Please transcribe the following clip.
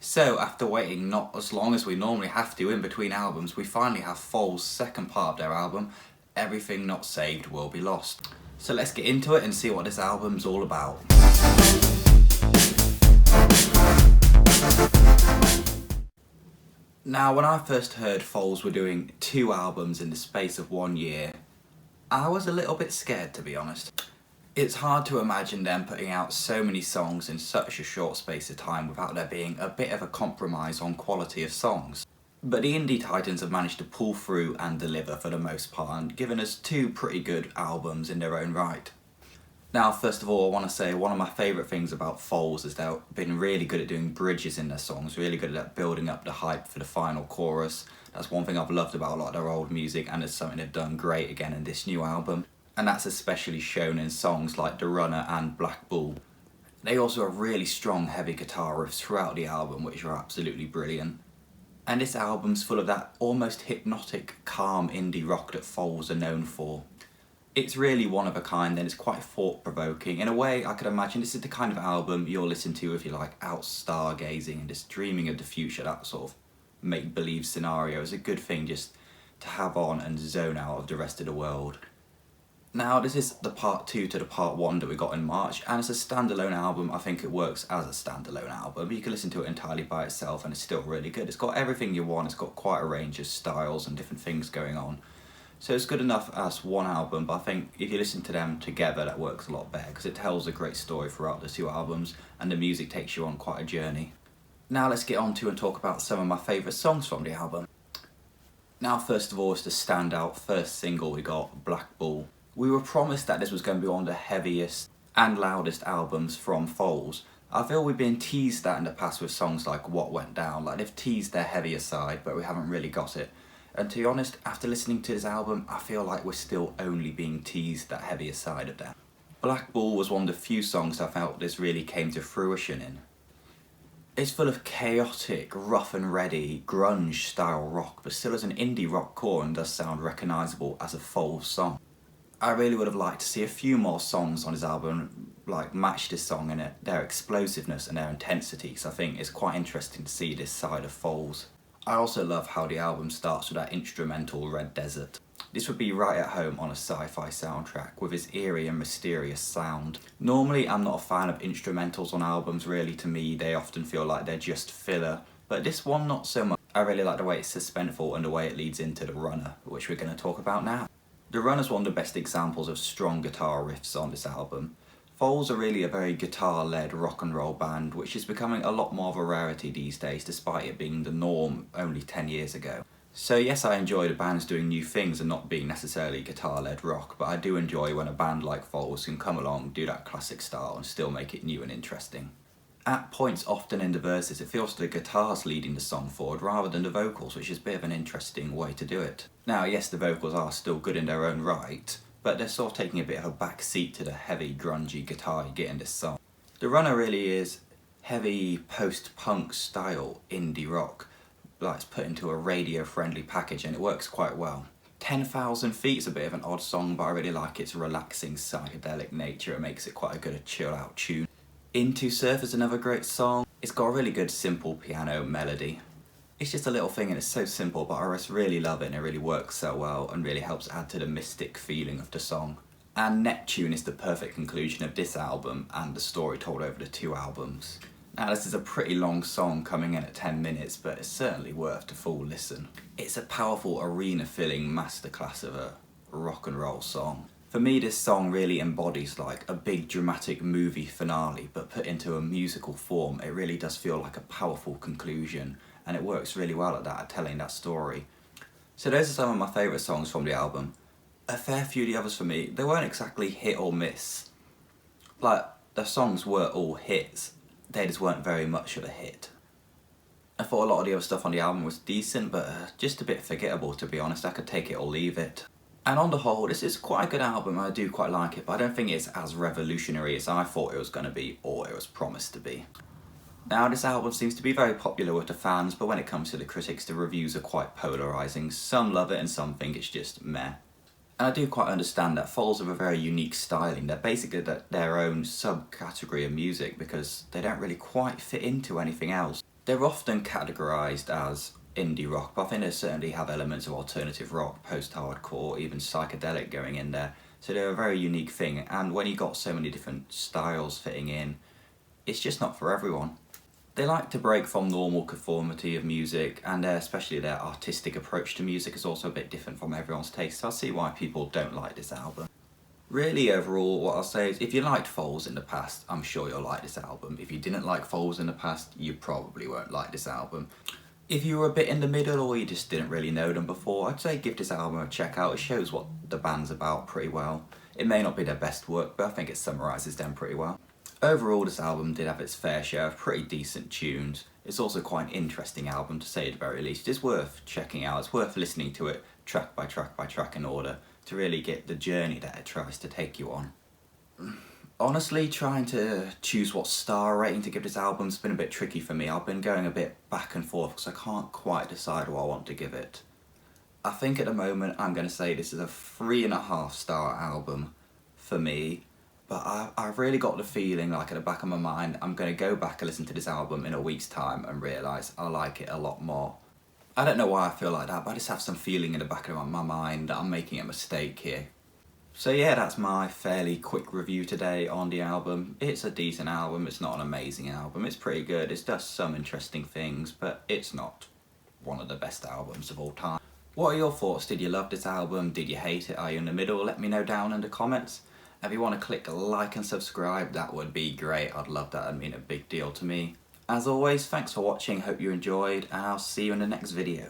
So after waiting not as long as we normally have to in between albums, we finally have Foals' second part of their album, Everything Not Saved Will Be Lost. So let's get into it and see what this album's all about. Now, when I first heard Foals were doing 2 albums in the space of 1 year, I was a little bit scared, to be honest. It's hard to imagine them putting out so many songs in such a short space of time without there being a bit of a compromise on quality of songs. But the indie titans have managed to pull through and deliver for the most part and given us 2 pretty good albums in their own right. Now, first of all, I want to say one of my favourite things about Foals is they've been really good at doing bridges in their songs, really good at building up the hype for the final chorus. That's one thing I've loved about a lot of their old music, and it's something they've done great again in this new album. And that's especially shown in songs like The Runner and Black Bull. They also have really strong heavy guitar riffs throughout the album, which are absolutely brilliant. And this album's full of that almost hypnotic, calm indie rock that Foals are known for. It's really one of a kind and it's quite thought-provoking. In a way, I could imagine this is the kind of album you'll listen to if you're like out stargazing and just dreaming of the future. That sort of make-believe scenario is a good thing just to have on and zone out of the rest of the world. Now, this is the part 2 to the part 1 that we got in March, and as a standalone album, I think it works as a standalone album. You can listen to it entirely by itself and it's still really good. It's got everything you want, it's got quite a range of styles and different things going on. So it's good enough as one album, but I think if you listen to them together, that works a lot better because it tells a great story throughout the 2 albums and the music takes you on quite a journey. Now let's get on to and talk about some of my favourite songs from the album. Now, first of all, is the standout first single we got, Black Bull. We were promised that this was going to be one of the heaviest and loudest albums from Foals. I feel we've been teased that in the past with songs like What Went Down, like they've teased their heavier side, but we haven't really got it. And to be honest, after listening to this album, I feel like we're still only being teased that heavier side of them. Black Bull was one of the few songs I felt this really came to fruition in. It's full of chaotic, rough and ready, grunge style rock, but still has an indie rock core and does sound recognisable as a Foals song. I really would have liked to see a few more songs on his album like match this song in it, their explosiveness and their intensity, so I think it's quite interesting to see this side of Foals. I also love how the album starts with that instrumental Red Desert. This would be right at home on a sci-fi soundtrack with its eerie and mysterious sound. Normally I'm not a fan of instrumentals on albums really, to me they often feel like they're just filler, but this one not so much. I really like the way it's suspenseful and the way it leads into The Runner, which we're going to talk about now. The Runner's one of the best examples of strong guitar riffs on this album. Foals are really a very guitar-led rock and roll band, which is becoming a lot more of a rarity these days, despite it being the norm only 10 years ago. So yes, I enjoy the bands doing new things and not being necessarily guitar-led rock, but I do enjoy when a band like Foals can come along, do that classic style and still make it new and interesting. At points often in the verses, it feels the guitar's leading the song forward rather than the vocals, which is a bit of an interesting way to do it. Now, yes, the vocals are still good in their own right, but they're sort of taking a bit of a back seat to the heavy, grungy guitar you get in this song. The Runner really is heavy post-punk style indie rock, like it's put into a radio-friendly package and it works quite well. 10,000 Feet is a bit of an odd song, but I really like its relaxing psychedelic nature. It makes it quite a good chill-out tune. Into Surf is another great song. It's got a really good simple piano melody. It's just a little thing and it's so simple, but I just really love it and it really works so well and really helps add to the mystic feeling of the song. And Neptune is the perfect conclusion of this album and the story told over the 2 albums. Now, this is a pretty long song coming in at 10 minutes, but it's certainly worth the full listen. It's a powerful arena-filling masterclass of a rock and roll song. For me, this song really embodies like a big dramatic movie finale, but put into a musical form. It really does feel like a powerful conclusion, and it works really well at that, at telling that story. So those are some of my favourite songs from the album. A fair few of the others for me, they weren't exactly hit or miss. Like, the songs were all hits, they just weren't very much of a hit. I thought a lot of the other stuff on the album was decent, but just a bit forgettable, to be honest. I could take it or leave it. And on the whole, this is quite a good album, I do quite like it, but I don't think it's as revolutionary as I thought it was going to be, or it was promised to be. Now, this album seems to be very popular with the fans, but when it comes to the critics, the reviews are quite polarising. Some love it and some think it's just meh. And I do quite understand that Foals have a very unique styling. They're basically their own subcategory of music because they don't really quite fit into anything else. They're often categorised as indie rock, but I think they certainly have elements of alternative rock, post-hardcore, even psychedelic going in there. So they're a very unique thing, and when you got so many different styles fitting in, it's just not for everyone. They like to break from normal conformity of music, and especially their artistic approach to music is also a bit different from everyone's taste, so I see why people don't like this album. Really, overall, what I'll say is, if you liked Foals in the past, I'm sure you'll like this album. If you didn't like Foals in the past, you probably won't like this album. If you were a bit in the middle or you just didn't really know them before, I'd say give this album a check out. It shows what the band's about pretty well. It may not be their best work, but I think it summarises them pretty well. Overall, this album did have its fair share of pretty decent tunes. It's also quite an interesting album, to say the very least. It's worth checking out. It's worth listening to it track by track by track in order to really get the journey that it tries to take you on. Honestly, trying to choose what star rating to give this album's been a bit tricky for me. I've been going a bit back and forth because I can't quite decide what I want to give it. I think at the moment I'm going to say this is a 3.5 star album for me. But I've really got the feeling, like at the back of my mind, I'm going to go back and listen to this album in a week's time and realise I like it a lot more. I don't know why I feel like that, but I just have some feeling in the back of my mind that I'm making a mistake here. So yeah, that's my fairly quick review today on the album. It's a decent album, it's not an amazing album, it's pretty good, it does some interesting things, but it's not one of the best albums of all time. What are your thoughts? Did you love this album? Did you hate it? Are you in the middle? Let me know down in the comments. If you want to click like and subscribe, that would be great. I'd love that. It'd mean a big deal to me. As always, thanks for watching. Hope you enjoyed, and I'll see you in the next video.